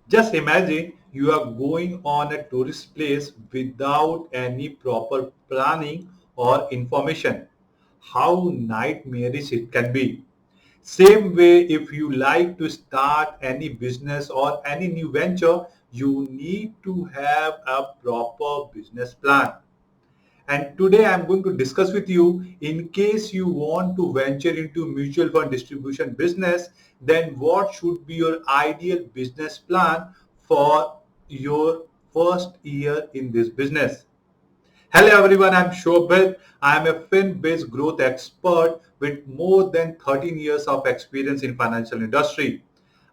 Just imagine you are going on a tourist place without any proper planning or information. How nightmarish it can be. Same way, if you like to start any business or any new venture, you need to have a proper business plan. And today I'm going to discuss with you, in case you want to venture into mutual fund distribution business, then what should be your ideal business plan for your first year in this business. Hello everyone, I'm Shobhit. I'm a fin-based growth expert with more than 13 years of experience in financial industry.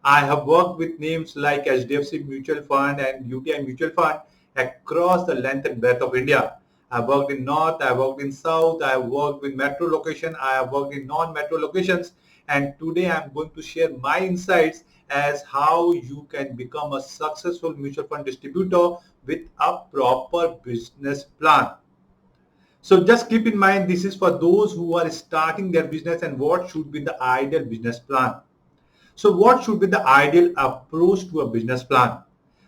I have worked with names like HDFC Mutual Fund and UTI Mutual Fund across the length and breadth of India. I worked in North, I worked in South, I worked with metro location, I have worked in non-metro locations, and today I'm going to share my insights as how you can become a successful mutual fund distributor with a proper business plan. So just keep in mind, this is for those who are starting their business and what should be the ideal business plan. So what should be the ideal approach to a business plan?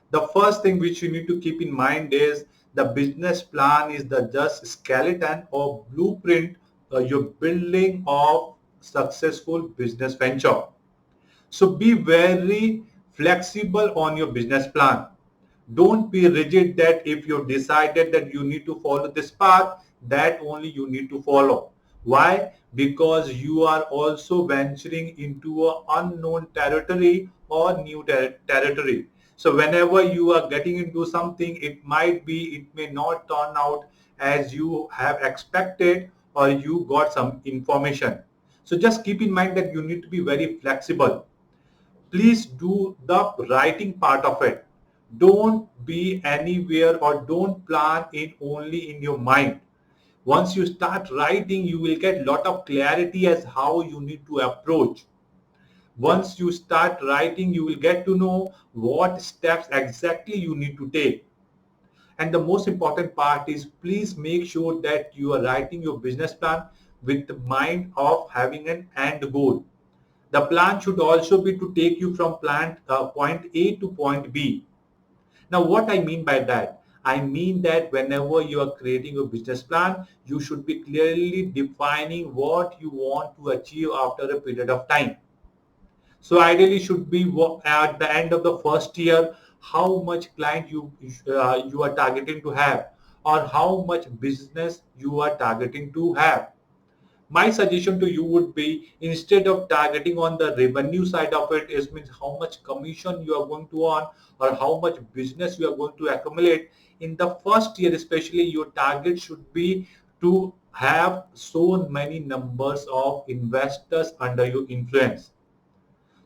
The first thing which you need to keep in mind is the business plan is the just skeleton or blueprint you're building of successful business venture. So be very flexible on your business plan. Don't be rigid that if you decided that you need to follow this path, that only you need to follow. Why? Because you are also venturing into an unknown territory or new territory. So whenever you are getting into something, it may not turn out as you have expected or you got some information. So just keep in mind that you need to be very flexible. Please do the writing part of it. Don't be anywhere or don't plan it only in your mind. Once you start writing, you will get lot of clarity as how you need to approach. Once you start writing, you will get to know what steps exactly you need to take. And the most important part is, please make sure that you are writing your business plan with the mind of having an end goal. The plan should also be to take you from point A to point B. Now, what I mean by that? I mean that whenever you are creating a business plan, you should be clearly defining what you want to achieve after a period of time. So ideally should be at the end of the first year, how much client you are targeting to have, or how much business you are targeting to have. My suggestion to you would be, instead of targeting on the revenue side of it, is means how much commission you are going to earn or how much business you are going to accumulate in the first year. Especially your target should be to have so many numbers of investors under your influence.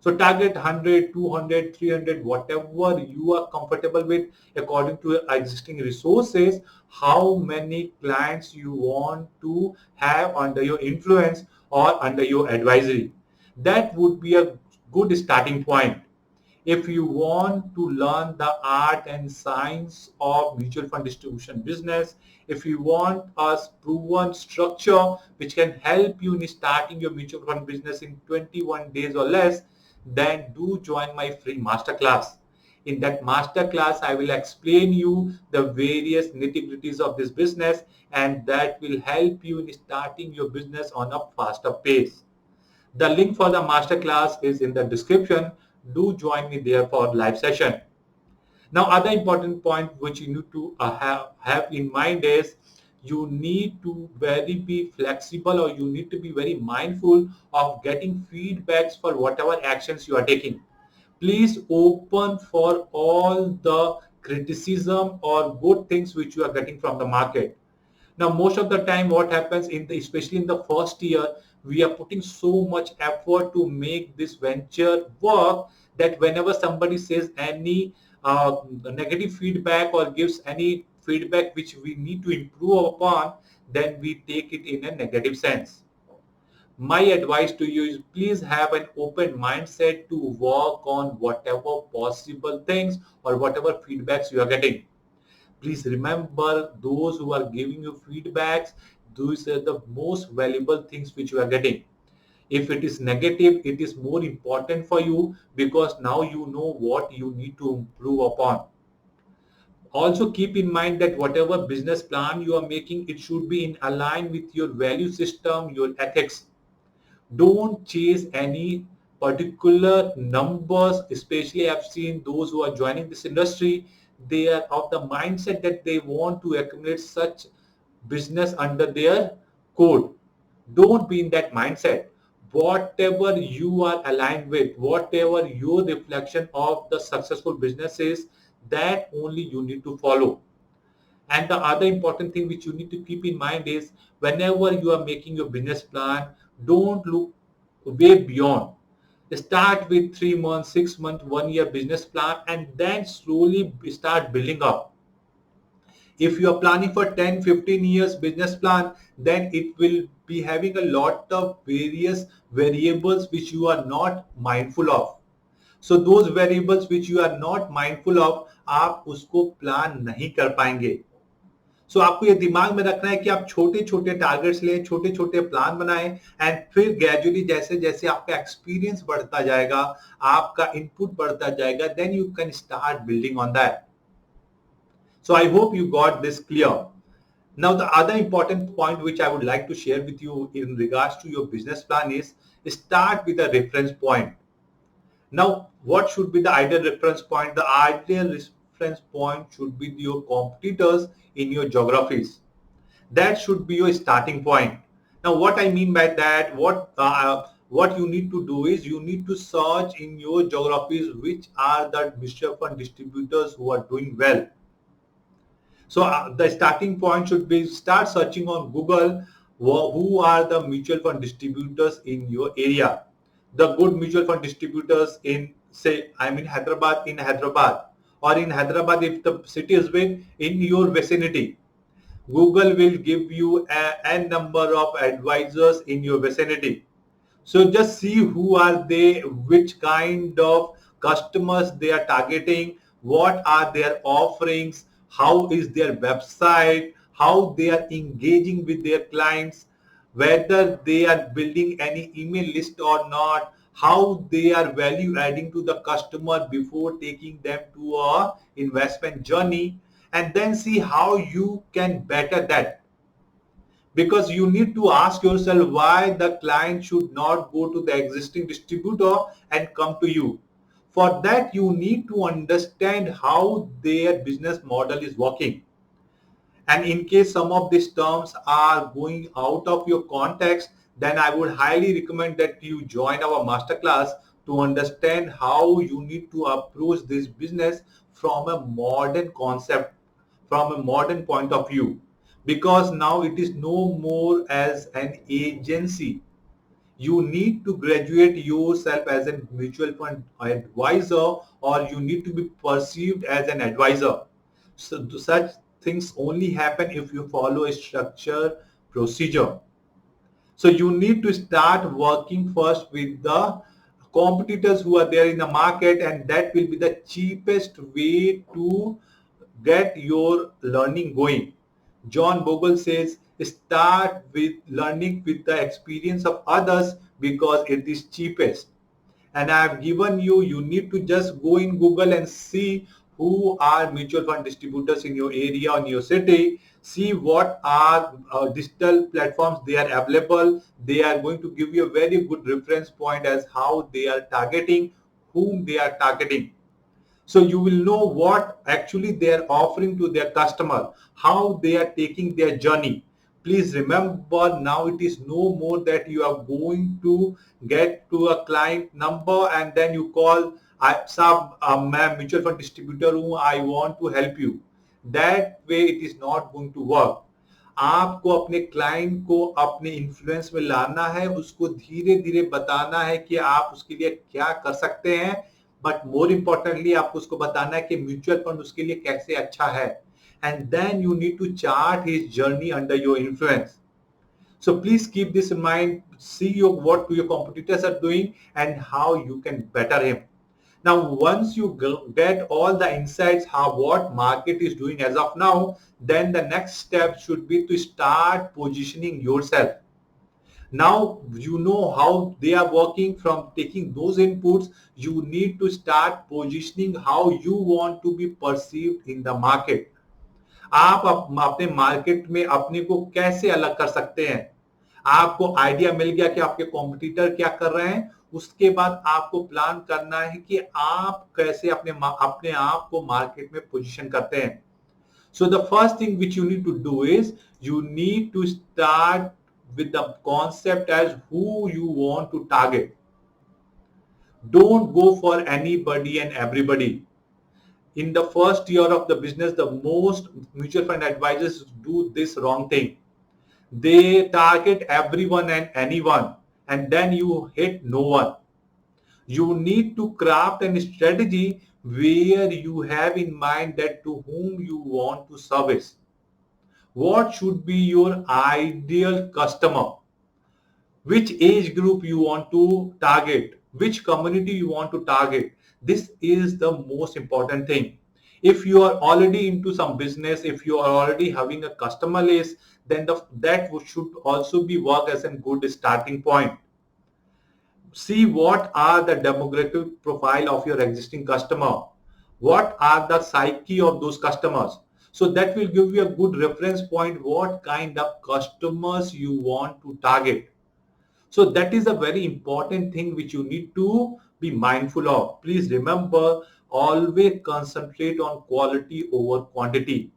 So target 100, 200, 300, whatever you are comfortable with according to your existing resources, how many clients you want to have under your influence or under your advisory. That would be a good starting point. If you want to learn the art and science of mutual fund distribution business, if you want a proven structure which can help you in starting your mutual fund business in 21 days or less, then do join my free masterclass. In that masterclass, I will explain you the various nitty-gritties of this business, and that will help you in starting your business on a faster pace. The link for the masterclass is in the description. Do join me there for live session. Now, other important point which you need to have in mind is, you need to very be flexible, or you need to be very mindful of getting feedbacks for whatever actions you are taking. Please open for all the criticism or good things which you are getting from the market. Now, most of the time, what happens especially in the first year, we are putting so much effort to make this venture work, that whenever somebody says any negative feedback or gives any feedback which we need to improve upon, then we take it in a negative sense. My advice to you is, please have an open mindset to work on whatever possible things or whatever feedbacks you are getting. Please remember, those who are giving you feedbacks, those are the most valuable things which you are getting. If it is negative, it is more important for you because now you know what you need to improve upon. Also keep in mind that whatever business plan you are making, it should be in align with your value system, your ethics. Don't chase any particular numbers. Especially I've seen those who are joining this industry, they are of the mindset that they want to accumulate such business under their code. Don't be in that mindset. Whatever you are aligned with, whatever your reflection of the successful business is, that only you need to follow. And the other important thing which you need to keep in mind is whenever you are making your business plan, don't look way beyond. Start with 3 months, 6 months, 1 year business plan, and then slowly start building up. If you are planning for 10, 15 years business plan, then it will be having a lot of various variables which you are not mindful of. So those variables which you are not mindful of, आप उसको plan नहीं कर पाएंगे. सो आपको ये दिमाग में रखना है कि आप छोटे छोटे टारगेट्स लें, छोटे छोटे प्लान बनाएं, एंड फिर ग्रेजुअली जैसे जैसे आपका एक्सपीरियंस बढ़ता जाएगा, आपका इनपुट बढ़ता जाएगा, then you can start building on that. So I hope you got this clear. Now the other important point which I would like to share with you in regards to your business plan is start with a reference point. Now what should be the ideal reference point? The ideal reference point should be your competitors in your geographies. That should be your starting point. Now what I mean by that, what you need to do is you need to search in your geographies which are the mutual fund distributors who are doing well. So the starting point should be start searching on Google who are the mutual fund distributors in your area. The good mutual fund distributors in, say, I'm in Hyderabad, or in Hyderabad if the city is big, in your vicinity. Google will give you a number of advisors in your vicinity. So just see who are they, which kind of customers they are targeting, what are their offerings, how is their website, how they are engaging with their clients, whether they are building any email list or not, how they are value adding to the customer before taking them to a investment journey, and then see how you can better that. Because you need to ask yourself why the client should not go to the existing distributor and come to you. For that, you need to understand how their business model is working. And in case some of these terms are going out of your context, then I would highly recommend that you join our masterclass to understand how you need to approach this business from a modern concept, from a modern point of view. Because now it is no more as an agency. You need to graduate yourself as a mutual fund advisor, or you need to be perceived as an advisor. So such things only happen if you follow a structured procedure. So you need to start working first with the competitors who are there in the market, and that will be the cheapest way to get your learning going. John Bogle says, start with learning with the experience of others because it is cheapest. And I have given you, you need to just go in Google and see who are mutual fund distributors in your area, in your city. See what are digital platforms they are available. They are going to give you a very good reference point as how they are targeting, whom they are targeting. So you will know what actually they are offering to their customer, how they are taking their journey. Please remember, now it is no more that you are going to get to a client number and then you call, मैं mutual fund distributor हूँ, I want to help you. That way it is not going to work. आपको अपने client को अपने influence में लाना है, उसको धीरे धीरे बताना है कि आप उसके लिए क्या कर सकते हैं, बट मोर इम्पोर्टेंटली आपको उसको बताना है कि म्यूचुअल फंड उसके लिए कैसे अच्छा है, and then you need to chart his journey under your influence. So please keep this in mind. See what your competitors are doing and how you can better him. Now, once you get all the insights how what market is doing as of now, then the next step should be to start positioning yourself. Now you know how they are working. From taking those inputs, you need to start positioning how you want to be perceived in the market. आप अपने market में अपने को कैसे अलग कर सकते हैं. आपको आइडिया मिल गया कि आपके कॉम्पिटिटर क्या कर रहे हैं. उसके बाद आपको प्लान करना है कि आप कैसे अपने आप को मार्केट में पोजीशन करते हैं. So the first thing which you need to do is you need to start with the concept as who you want to target. Don't go for anybody and everybody. In the first year of the business, the most mutual fund advisors do this wrong thing. They target everyone and anyone, and then you hit no one. You need to craft a strategy where you have in mind that to whom you want to service. What should be your ideal customer? Which age group you want to target? Which community you want to target? This is the most important thing. If you are already into some business, if you are already having a customer list, then that should also be work as a good starting point. See what are the demographic profile of your existing customer. What are the psyche of those customers. So that will give you a good reference point what kind of customers you want to target. So that is a very important thing which you need to be mindful of. Please remember, always concentrate on quality over quantity.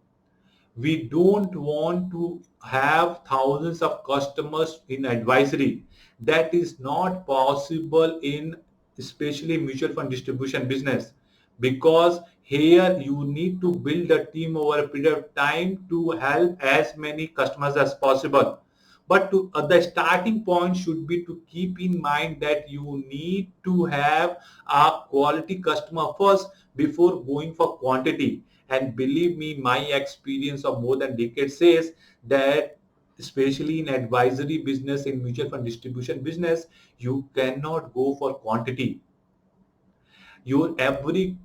We don't want to have thousands of customers in advisory. That is not possible in especially mutual fund distribution business, because here you need to build a team over a period of time to help as many customers as possible. But the starting point should be to keep in mind that you need to have a quality customer first before going for quantity. And believe me, my experience of more than decade says that especially in advisory business, in mutual fund distribution business, you cannot go for quantity. Your every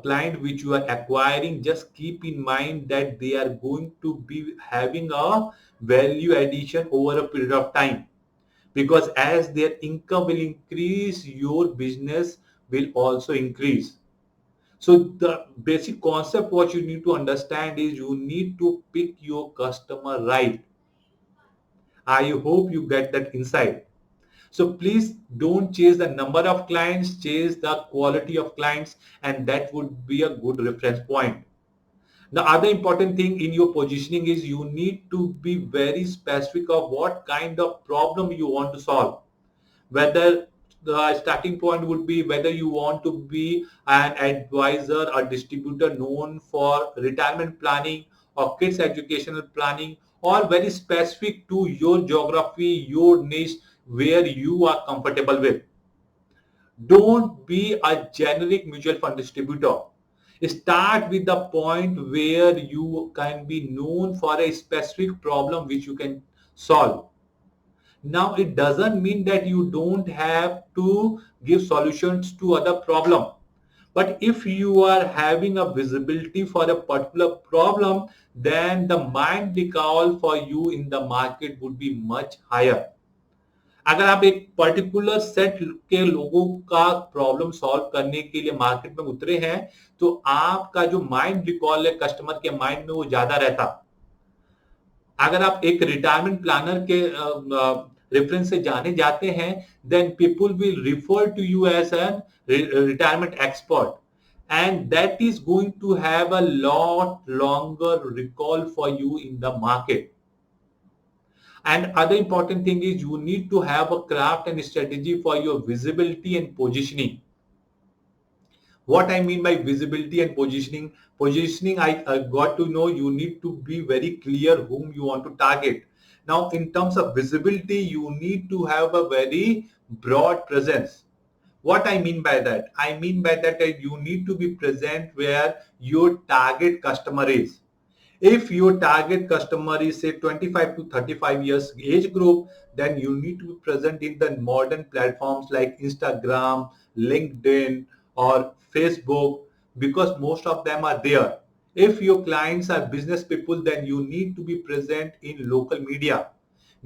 client which you are acquiring, just keep in mind that they are going to be having a value addition over a period of time, because as their income will increase, your business will also increase. So the basic concept what you need to understand is you need to pick your customer right. I hope you get that insight. So please don't chase the number of clients, chase the quality of clients, and that would be a good reference point. The other important thing in your positioning is you need to be very specific of what kind of problem you want to solve. Whether the starting point would be whether you want to be an advisor or distributor known for retirement planning or kids educational planning, or very specific to your geography, your niche, where you are comfortable with. Don't be a generic mutual fund distributor. Start with the point where you can be known for a specific problem which you can solve. Now, it doesn't mean that you don't have to give solutions to other problem. But if you are having a visibility for a particular problem, then the mind recall for you in the market would be much higher. अगर आप एक particular set के लोगों का problem solve करने के लिए market में उतरे हैं, तो आपका जो माइंड रिकॉल है कस्टमर के माइंड में वो ज्यादा रहता. अगर आप एक रिटायरमेंट प्लानर के रेफरेंस से जाने जाते हैं, then people will refer to you as an retirement expert, and that is going to have a lot longer recall for you in the market. And other important thing is you need to have a craft and strategy for your visibility and positioning. What I mean by visibility and positioning, I got to know you need to be very clear whom you want to target. Now, in terms of visibility, you need to have a very broad presence. What I mean by that? I mean by that you need to be present where your target customer is. If your target customer is say 25 to 35 years age group, then you need to be present in the modern platforms like Instagram, LinkedIn, or Facebook, because most of them are there. If your clients are business people, then you need to be present in local media.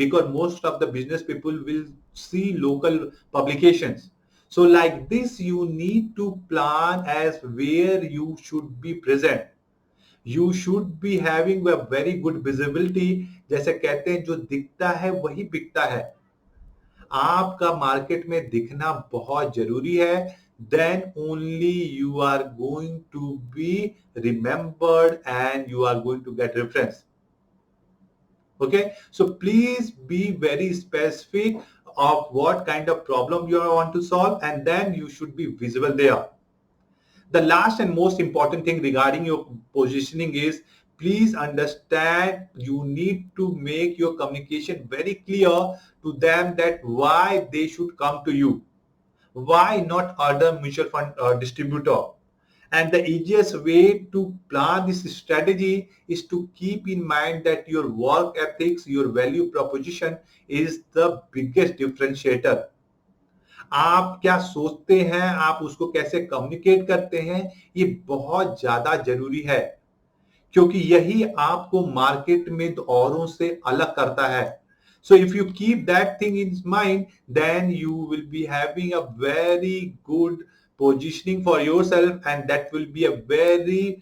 because most of the business people will see local publications. So like this, you need to plan as where you should be present. You should be having a very good visibility. जैसे कहते हैं जो दिखता है वही बिकता है. आपका मार्केट में दिखना बहुत जरूरी है. Then only you are going to be remembered and you are going to get reference. Okay, so please be very specific of what kind of problem you want to solve, and then you should be visible there. The last and most important thing regarding your positioning is, please understand you need to make your communication very clear to them that why they should come to you. Why not other mutual fund distributor? And the easiest way to plan this strategy is to keep in mind that your work ethics, your value proposition is the biggest differentiator. आप क्या सोचते हैं, आप उसको कैसे communicate करते हैं, ये बहुत ज्यादा जरूरी है, क्योंकि यही आपको मार्केट में औरों से अलग करता है. So if you keep that thing in mind, then you will be having a very good positioning for yourself, and that will be a very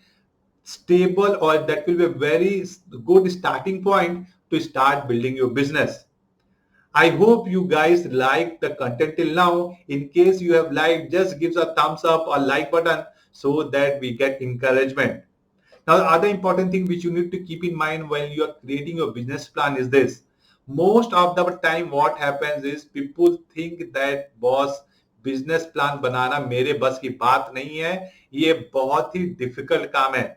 stable, or that will be a very good starting point to start building your business. I hope you guys liked the content till now. In case you have liked, just give a thumbs up or like button so that we get encouragement. Now, the other important thing which you need to keep in mind when you are creating your business plan is this. Most of the time what happens is people think that boss, business plan बनाना मेरे बस की बात नहीं है, ये बहुत ही difficult काम है.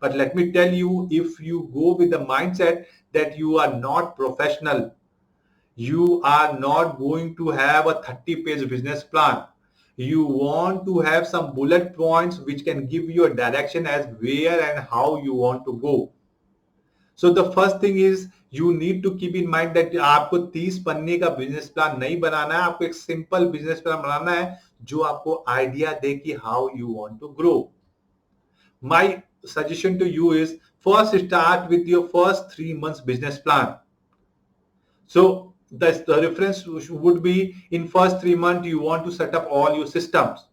But let me tell you, if you go with the mindset that you are not professional, you are not going to have a 30-page business plan. You want to have some bullet points which can give you a direction as where and how you want to go. So the first thing is you need to keep in mind that आपको 30 पन्ने का business plan नहीं बनाना है, आपको एक simple business plan बनाना है जो आपको आइडिया दे कि how you want to grow. My suggestion to you is first start with your first 3 months business plan. So the reference would be in first 3 months you want to set up all your systems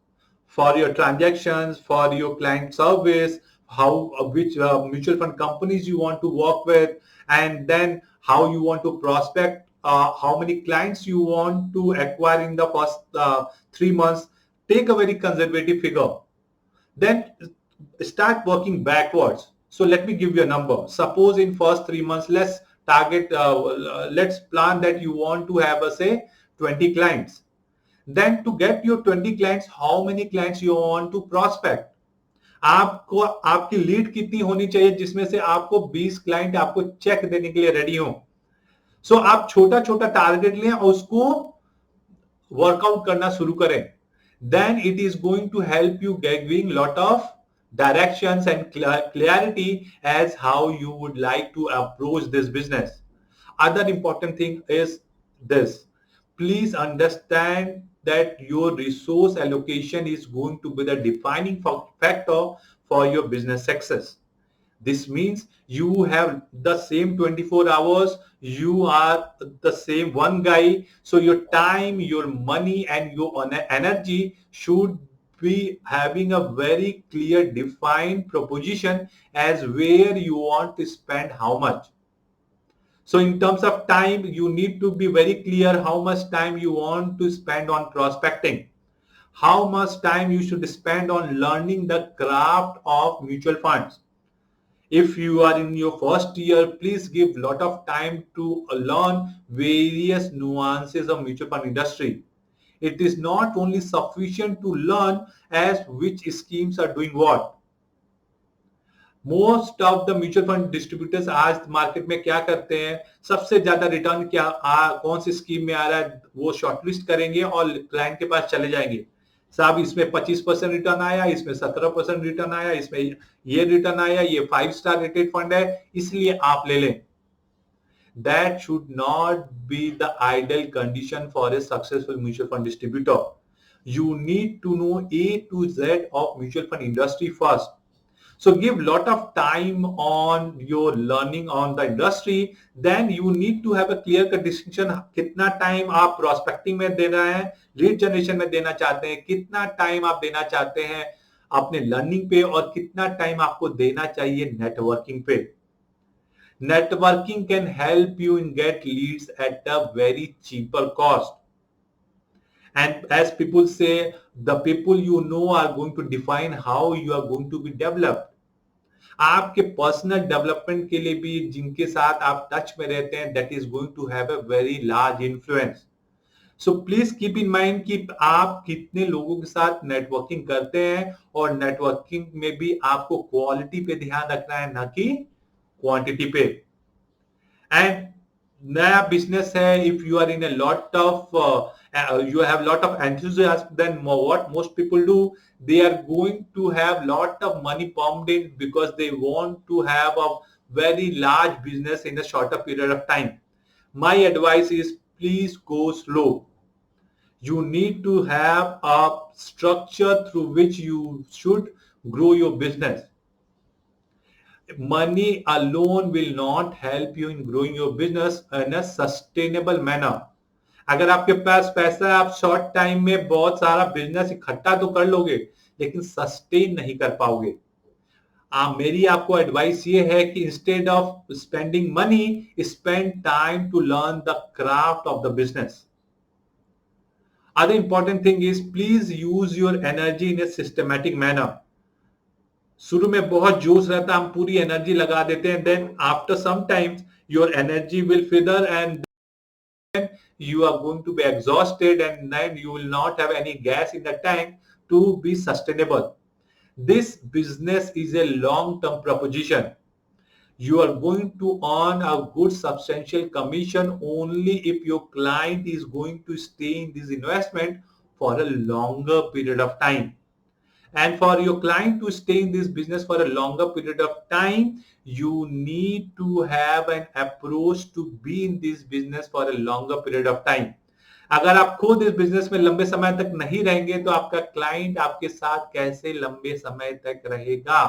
for your transactions, for your client service, how which mutual fund companies you want to work with, and then how you want to prospect, how many clients you want to acquire in the first 3 months. Take a very conservative figure. Then start working backwards. So let me give you a number. Suppose in first 3 months, let's target, let's plan that you want to have, say, 20 clients. Then to get your 20 clients, how many clients you want to prospect? आपको आपकी lead कितनी होनी चाहिए जिसमें से आपको 20 client आपको check देने के लिए रेडी हो. सो आप छोटा छोटा टारगेट लें और उसको वर्कआउट करना शुरू करें. Then it is going to help you giving lot of directions and clarity as how you would like to approach this business. Other important thing is this. Please understand that your resource allocation is going to be the defining factor for your business success. This means you have the same 24 hours, you are the same one guy, so your time, your money and your energy should be having a very clear defined proposition as where you want to spend how much. So in terms of time, you need to be very clear how much time you want to spend on prospecting, how much time you should spend on learning the craft of mutual funds. If you are in your first year, please give lot of time to learn various nuances of mutual fund industry. It is not only sufficient to learn as which schemes are doing what. Most of the mutual fund distributors आज market में क्या करते हैं, सबसे ज्यादा return क्या कौन सी scheme में आ रहा है वो शॉर्टलिस्ट करेंगे और क्लाइंट के पास चले जाएंगे. साहब इसमें 25% रिटर्न आया, इसमें 17% रिटर्न आया, इसमें ये रिटर्न आया, ये 5 स्टार रेटेड फंड है इसलिए आप ले लें. That should not be the ideal condition for a successful mutual fund distributor. You need to know A to Z of mutual fund industry first. So give lot of time on your learning on the industry. Then you need to have a clear cut distinction, कितना time आप prospecting में देना है, lead generation में देना चाहते हैं, कितना टाइम आप देना चाहते हैं अपने लर्निंग पे, और कितना टाइम आपको देना चाहिए नेटवर्किंग पे. Networking can help you in get leads at a very cheaper cost. And as people say, the people you know are going to define how you are going to be developed. आपके personal development के लिए भी जिनके साथ आप touch में रहते हैं, that is going to have a very large influence. So please keep in mind कि आप कितने लोगों के साथ नेटवर्किंग करते हैं, और नेटवर्किंग में भी आपको क्वालिटी पे ध्यान रखना है, ना कि क्वांटिटी पे. एंड नया बिजनेस है, if you are in a lot of you have lot of enthusiasm, then what most people do, they are going to have lot of money pumped in because they want to have a very large business in a shorter period of time. My advice is, please go slow. You need to have a structure through which you should grow your business. Money alone will not help you in growing your business in a sustainable manner. अगर आपके पास पैसा है, आप short time में बहुत सारा business इकट्ठा तो कर लोगे, लेकिन सस्टेन नहीं कर पाओगे. मेरी आपको एडवाइस ये है कि instead of spending money, spend time to learn the craft of the business. Other important thing is, please use your energy in a systematic manner. शुरू में बहुत जोश रहता है, हम पूरी एनर्जी लगा देते हैं, then after some times your energy will wither and you are going to be exhausted, and then you will not have any gas in the tank to be sustainable. This business is a long-term proposition. You are going to earn a good substantial commission only if your client is going to stay in this investment for a longer period of time. And for your client to stay in this business for a longer period of time, you need to have an approach to be in this business for a longer period of time. अगर आप खुद इस business में लंबे समय तक नहीं रहेंगे, तो आपका क्लाइंट आपके साथ कैसे लंबे समय तक रहेगा.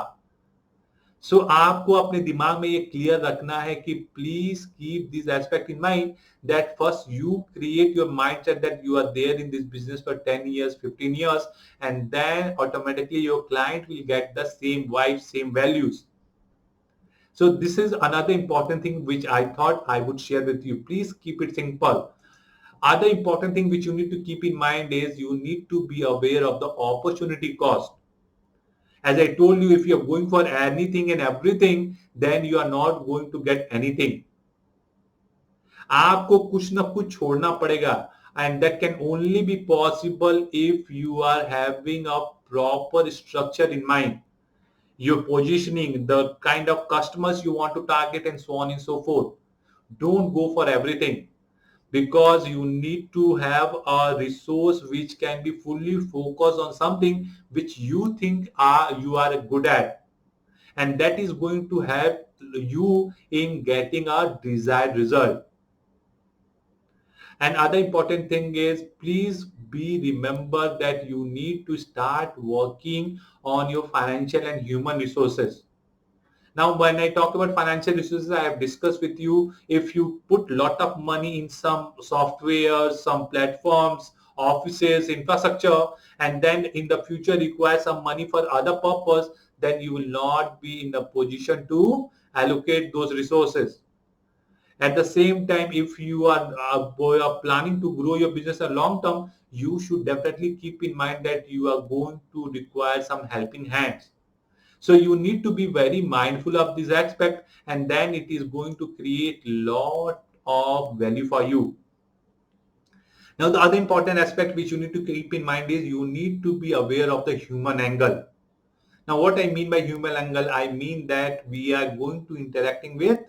सो आपको अपने दिमाग में ये क्लियर रखना है कि please keep this aspect in mind, that first you create your mindset that you are there in this business for 10 years, 15 years, and then automatically your client will get the same vibe, same values. So this is another important thing which I thought I would share with you. Please keep it simple. Other important thing which you need to keep in mind is you need to be aware of the opportunity cost. As I told you, if you are going for anything and everything, then you are not going to get anything. आपको कुछ ना कुछ छोड़ना पड़ेगा, and that can only be possible if you are having a proper structure in mind. Your positioning, the kind of customers you want to target, and so on and so forth. Don't go for everything, because you need to have a resource which can be fully focused on something which you think you are good at, and that is going to help you in getting a desired result. And other important thing is, please be remember that you need to start working on your financial and human resources. Now, when I talk about financial resources, I have discussed with you, if you put lot of money in some software, some platforms, offices, infrastructure, and then in the future require some money for other purpose, then you will not be in the position to allocate those resources. At the same time, if you are planning to grow your business a long term, you should definitely keep in mind that you are going to require some helping hands. So you need to be very mindful of this aspect, and then it is going to create lot of value for you. Now, the other important aspect which you need to keep in mind is you need to be aware of the human angle. Now, what I mean by human angle, I mean that we are going to interacting with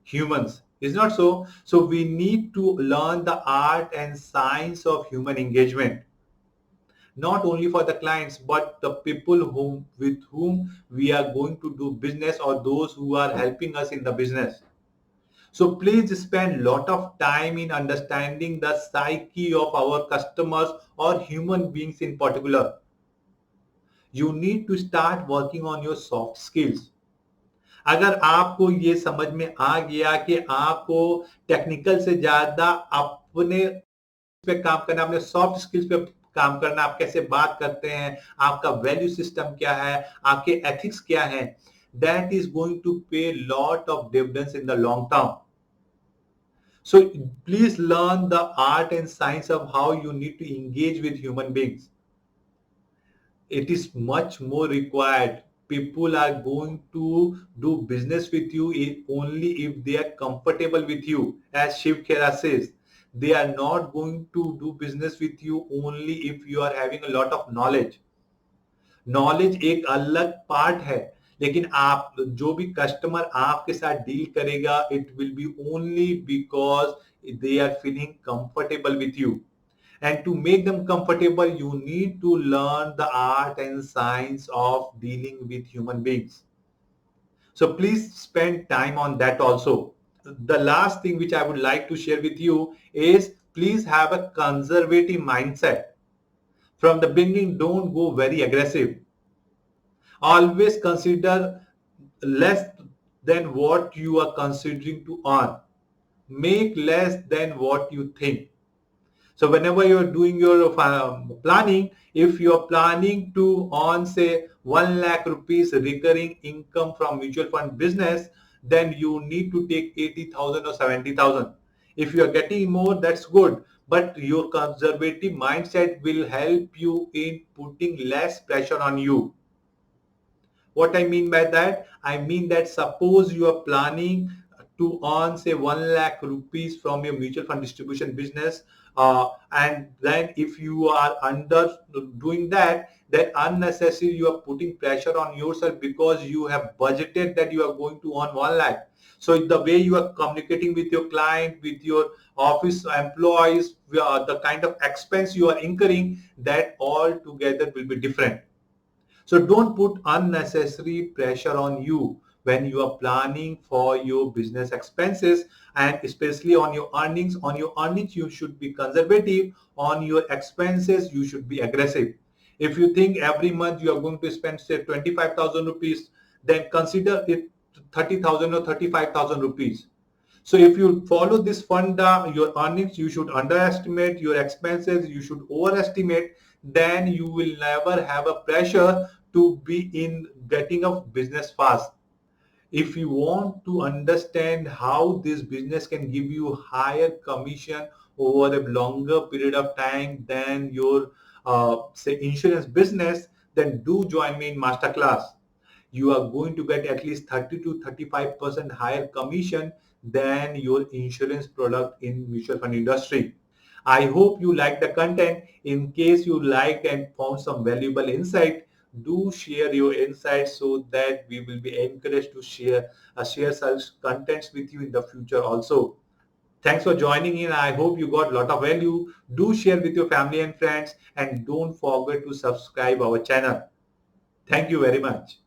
humans. Is not so? So we need to learn the art and science of human engagement. Not only for the clients, but the people with whom we are going to do business, or those who are helping us in the business. So please spend lot of time in understanding the psyche of our customers or human beings in particular. You need to start working on your soft skills. अगर आपको ये समझ में आ गया कि आपको technical से ज्यादा अपने पे काम करना, अपने सॉफ्ट स्किल्स पे काम करना, आप कैसे बात करते हैं, आपका वैल्यू सिस्टम क्या है, आपके एथिक्स क्या है, दैट इज गोइंग टू पे lot of dividends in the long term. So please learn the art and science of how you need to engage with human beings. It is much more required. People are going to do business with you only if they are comfortable with you. As Shiv Khera says, they are not going to do business with you only if you are having a lot of knowledge. Knowledge एक अलग part है, लेकिन आप जो भी customer आपके साथ deal करेगा, it will be only because they are feeling comfortable with you. And to make them comfortable, you need to learn the art and science of dealing with human beings. So please spend time on that also. The last thing which I would like to share with you is please have a conservative mindset. From the beginning, don't go very aggressive. Always consider less than what you are considering to earn. Make less than what you think. So whenever you are doing your planning, if you are planning to earn say 1 lakh rupees recurring income from mutual fund business, then you need to take 80,000 or 70,000. If you are getting more, that's good. But your conservative mindset will help you in putting less pressure on you. What I mean by that? I mean that suppose you are planning to earn say 1 lakh rupees from your mutual fund distribution business, and then if you are under doing that, then unnecessarily you are putting pressure on yourself because you have budgeted that you are going to earn 1 lakh. So the way you are communicating with your client, with your office employees, the kind of expense you are incurring, that all together will be different. So don't put unnecessary pressure on you when you are planning for your business expenses, and especially on your earnings. On your earnings, you should be conservative. On your expenses, you should be aggressive. If you think every month you are going to spend say 25,000 rupees, then consider it 30,000 or 35,000 rupees. So if you follow this funda, your earnings you should underestimate, your expenses you should overestimate, then you will never have a pressure to be in getting a business fast. If you want to understand how this business can give you higher commission over a longer period of time than your say insurance business, then do join me in masterclass. You are going to get at least 30 to 35% higher commission than your insurance product in mutual fund industry. I hope you liked the content. In case you liked and found some valuable insight, do share your insights so that we will be encouraged to share such contents with you in the future also. Thanks for joining in. I hope you got a lot of value. Do share with your family and friends, and don't forget to subscribe our channel. Thank you very much.